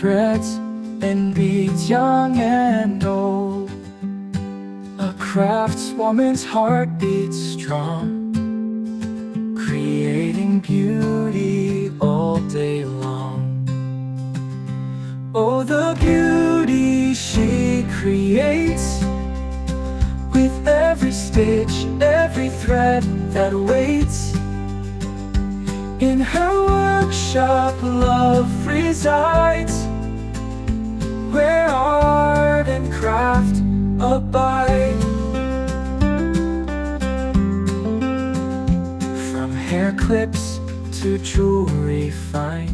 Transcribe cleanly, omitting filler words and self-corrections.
threads and beads, young and old. A craftswoman's heart beats strong, creating beauty all day long. Oh, the beauty she creates, with every stitch, every thread that waits. In her workshop love resides, where art and craft abide. From hair clips to jewelry fine,